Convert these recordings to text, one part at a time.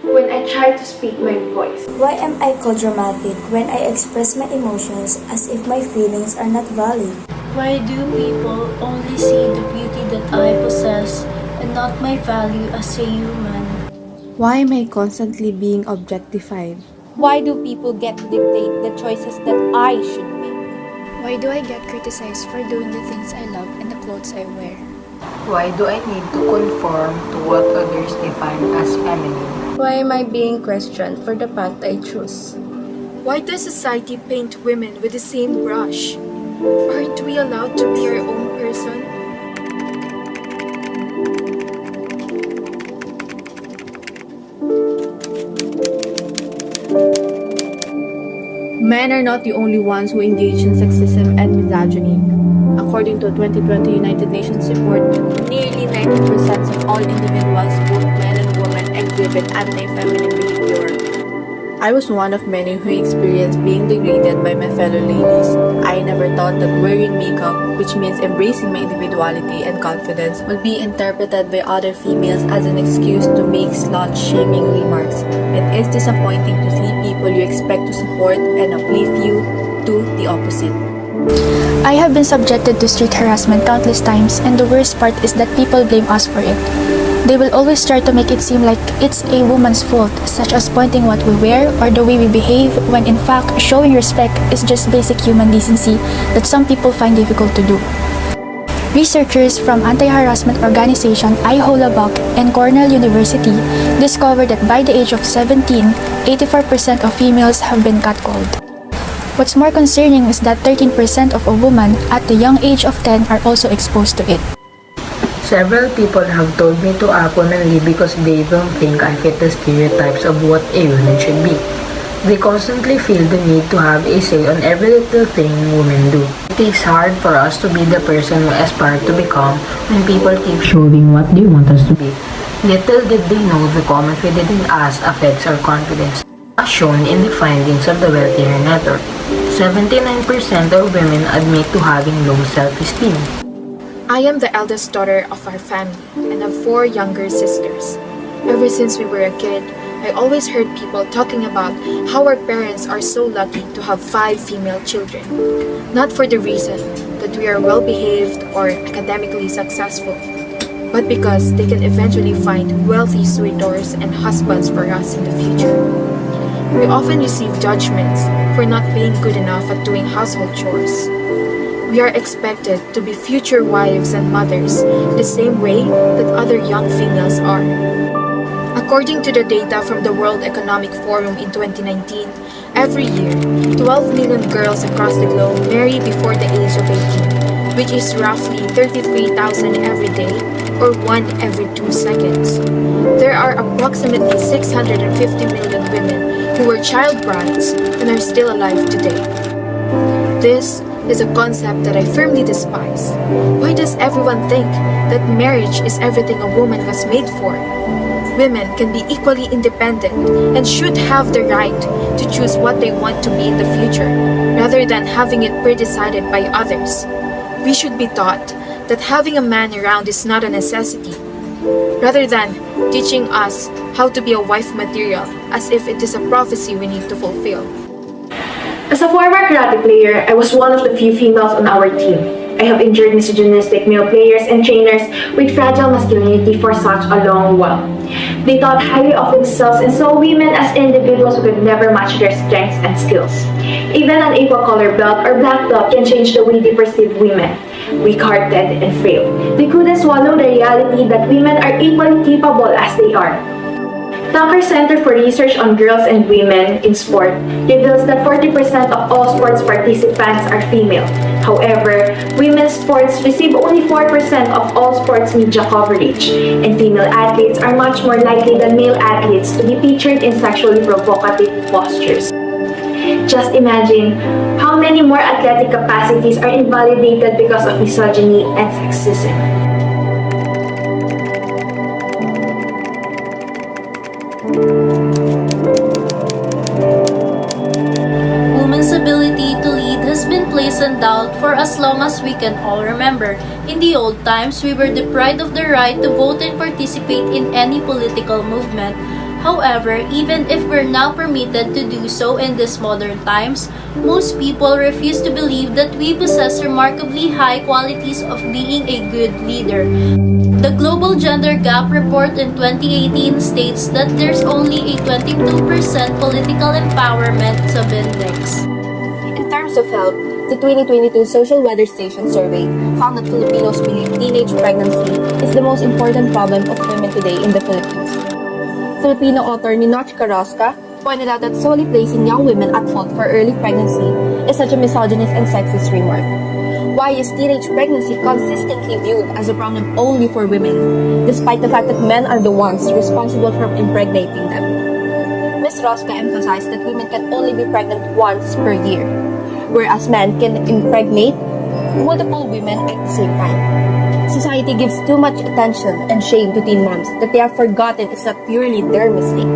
when I try to speak my voice? Why am I called dramatic when I express my emotions as if my feelings are not valid? Why do people only see the beauty that I possess and not my value as a human? Why am I constantly being objectified? Why do people get to dictate the choices that I should make? Why do I get criticized for doing the things I love and the clothes I wear? Why do I need to conform to what others define as feminine? Why am I being questioned for the path I choose? Why does society paint women with the same brush? Aren't we allowed to be our own person? Men are not the only ones who engage in sexism and misogyny. According to a 2020 United Nations report, nearly 90% of all individuals, both men and women, exhibit anti-feminine behavior. I was one of many who experienced being degraded by my fellow ladies. I never thought that wearing makeup, which means embracing my individuality and confidence, would be interpreted by other females as an excuse to make slut-shaming remarks. It is disappointing to see people you expect to support and uplift you do the opposite. I have been subjected to street harassment countless times, and the worst part is that people blame us for it. They will always try to make it seem like it's a woman's fault, such as pointing what we wear or the way we behave, when in fact, showing respect is just basic human decency that some people find difficult to do. Researchers from anti-harassment organization IHOLABOC and Cornell University discovered that by the age of 17, 84% of females have been catcalled. What's more concerning is that 13% of a woman at the young age of 10 are also exposed to it. Several people have told me to act womanly because they don't think I fit the stereotypes of what a woman should be. They constantly feel the need to have a say on every little thing women do. It is hard for us to be the person we aspire to become when people keep showing what they want us to be. Little did they know the confidence in us affects our confidence. As shown in the findings of the Welfare Network, 79% of women admit to having low self-esteem. I am the eldest daughter of our family and have 4 younger sisters. Ever since we were a kid, I always heard people talking about how our parents are so lucky to have 5 female children. Not for the reason that we are well-behaved or academically successful, but because they can eventually find wealthy suitors and husbands for us in the future. We often receive judgments for not being good enough at doing household chores. We are expected to be future wives and mothers the same way that other young females are. According to the data from the World Economic Forum in 2019, every year, 12 million girls across the globe marry before the age of 18, which is roughly 33,000 every day or 1 every 2 seconds. There are approximately 650 million women who were child brides and are still alive today. This is a concept that I firmly despise. Why does everyone think that marriage is everything a woman was made for? Women can be equally independent and should have the right to choose what they want to be in the future, rather than having it pre-decided by others. We should be taught that having a man around is not a necessity, rather than teaching us how to be a wife material as if it is a prophecy we need to fulfill. As a former karate player, I was one of the few females on our team. I have endured misogynistic male players and trainers with fragile masculinity for such a long while. They thought highly of themselves and saw women as individuals who could never match their strengths and skills. Even an equal color belt or black belt can change the way they perceive women. Weak-hearted and frail, they couldn't swallow the reality that women are equally capable as they are. Tucker Center for Research on Girls and Women in Sport reveals that 40% of all sports participants are female. However, women's sports receive only 4% of all sports media coverage, and female athletes are much more likely than male athletes to be featured in sexually provocative postures. Just imagine how many more athletic capacities are invalidated because of misogyny and sexism. Women's ability to lead has been placed in doubt for as long as we can all remember. In the old times, we were deprived of the right to vote and participate in any political movement. However, even if we're now permitted to do so in these modern times, most people refuse to believe that we possess remarkably high qualities of being a good leader. The Global Gender Gap Report in 2018 states that there's only a 22% political empowerment subindex. In terms of health, the 2022 Social Weather Station survey found that Filipinos believe teenage pregnancy is the most important problem of women today in the Philippines. Filipino author Ninochka Rosca pointed out that solely placing young women at fault for early pregnancy is such a misogynist and sexist remark. Why is teenage pregnancy consistently viewed as a problem only for women, despite the fact that men are the ones responsible for impregnating them? Ms. Rosca emphasized that women can only be pregnant once per year, whereas men can impregnate multiple women at the same time. Society gives too much attention and shame to teen moms that they have forgotten it's not purely their mistake.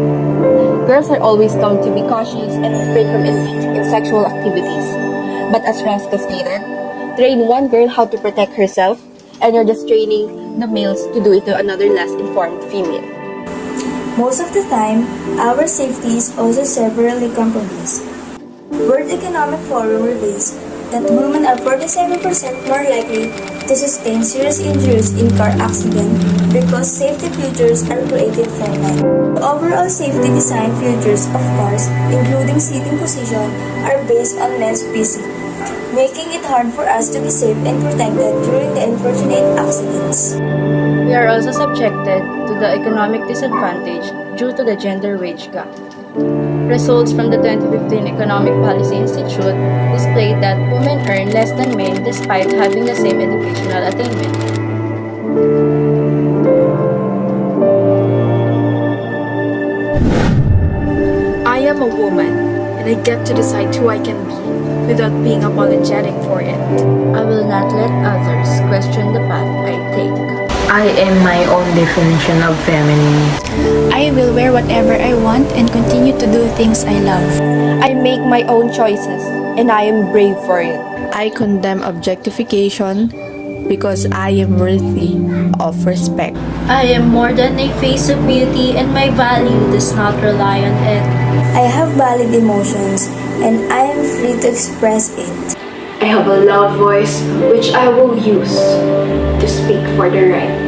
Girls are always told to be cautious and refrain from engaging in sexual activities. But as Rosca stated, train one girl how to protect herself, and you're just training the males to do it to another less informed female. Most of the time, our safety is also severely compromised. World Economic Forum reveals that women are 47% more likely to sustain serious injuries in car accidents because safety features are created for men. The overall safety design features of cars, including seating position, are based on men's physique, making it hard for us to be safe and protected during the unfortunate accidents. We are also subjected to the economic disadvantage due to the gender wage gap. Results from the 2015 Economic Policy Institute displayed that women earn less than men despite having the same educational attainment. I am a woman, and I get to decide who I can be without being apologetic for it. I will not let others question the path I take. I am my own definition of feminine. I will wear whatever I want and continue to do things I love. I make my own choices, and I am brave for it. I condemn objectification because I am worthy of respect. I am more than a face of beauty, and my value does not rely on it. I have valid emotions, and I am free to express it. I have a loud voice which I will use to speak for the right.